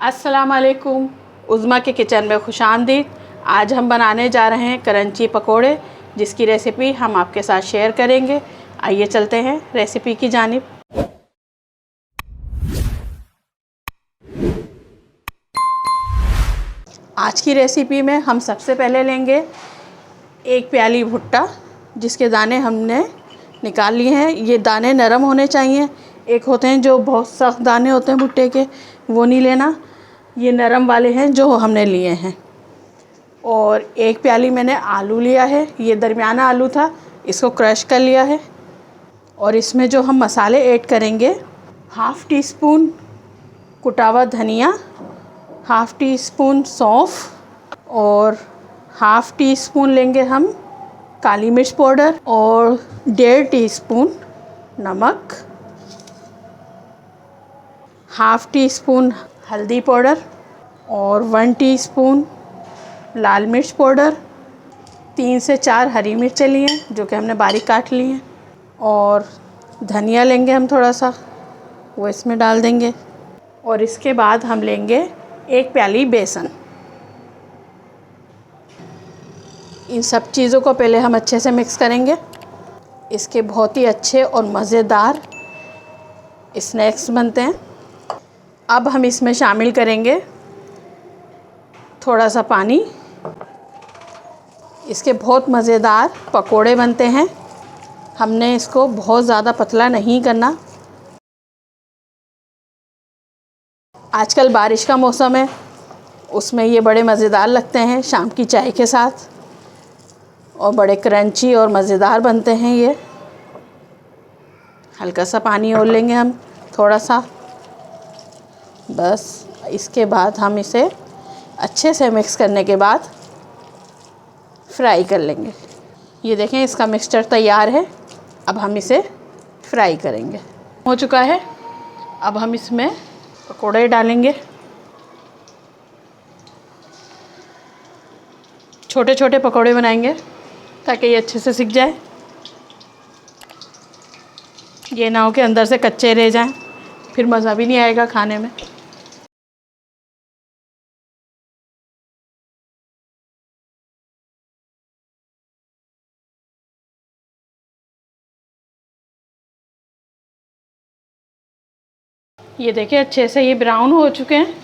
अस्सलाम वालेकुम। उज़्मा के किचन में खुशामदीद। आज हम बनाने जा रहे हैं करंची पकोड़े, जिसकी रेसिपी हम आपके साथ शेयर करेंगे। आइए चलते हैं रेसिपी की जानिब। आज की रेसिपी में हम सबसे पहले लेंगे एक प्याली भुट्टा, जिसके दाने हमने निकाल लिए हैं। ये दाने नरम होने चाहिए। एक होते हैं जो बहुत सख्त दाने होते हैं भुट्टे के, वो नहीं लेना। ये नरम वाले हैं जो हमने लिए हैं। और एक प्याली मैंने आलू लिया है। ये दरमियाना आलू था, इसको क्रश कर लिया है। और इसमें जो हम मसाले ऐड करेंगे, हाफ़ टी स्पून कुटा हुआ धनिया, हाफ़ टी स्पून सौंफ और हाफ़ टी स्पून लेंगे हम काली मिर्च पाउडर और 1.5 टीस्पून नमक, हाफ़ टी स्पून हल्दी पाउडर और 1 टीस्पून लाल मिर्च पाउडर। 3 से 4 हरी मिर्चें ली हैं जो कि हमने बारीक काट ली हैं। और धनिया लेंगे हम थोड़ा सा, वो इसमें डाल देंगे। और इसके बाद हम लेंगे एक प्याली बेसन। इन सब चीज़ों को पहले हम अच्छे से मिक्स करेंगे। इसके बहुत ही अच्छे और मज़ेदार स्नैक्स बनते हैं। अब हम इसमें शामिल करेंगे थोड़ा सा पानी। इसके बहुत मज़ेदार पकोड़े बनते हैं। हमने इसको बहुत ज़्यादा पतला नहीं करना। आजकल बारिश का मौसम है, उसमें ये बड़े मज़ेदार लगते हैं शाम की चाय के साथ, और बड़े क्रंची और मज़ेदार बनते हैं ये। हल्का सा पानी और लेंगे हम, थोड़ा सा बस। इसके बाद हम इसे अच्छे से मिक्स करने के बाद फ्राई कर लेंगे। ये देखें, इसका मिक्सचर तैयार है। अब हम इसे फ्राई करेंगे। हो चुका है। अब हम इसमें पकोड़े डालेंगे। छोटे छोटे पकोड़े बनाएंगे ताकि ये अच्छे से सिक जाए। ये ना हो कि अंदर से कच्चे रह जाएं, फिर मज़ा भी नहीं आएगा खाने में। ये देखिए, अच्छे से ये ब्राउन हो चुके हैं।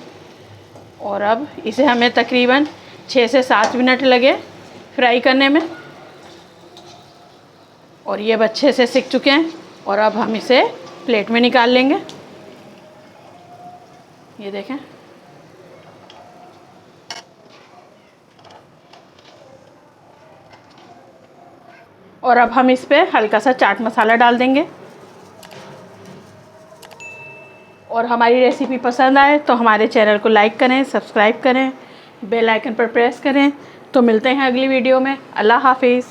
और अब इसे हमें तकरीबन 6 से 7 मिनट लगे फ्राई करने में। और ये अब अच्छे से सिक चुके हैं। और अब हम इसे प्लेट में निकाल लेंगे। ये देखें, और अब हम इस पे हल्का सा चाट मसाला डाल देंगे। और हमारी रेसिपी पसंद आए तो हमारे चैनल को लाइक करें, सब्सक्राइब करें, बेल आइकन पर प्रेस करें। तो मिलते हैं अगली वीडियो में। अल्लाह हाफिज़।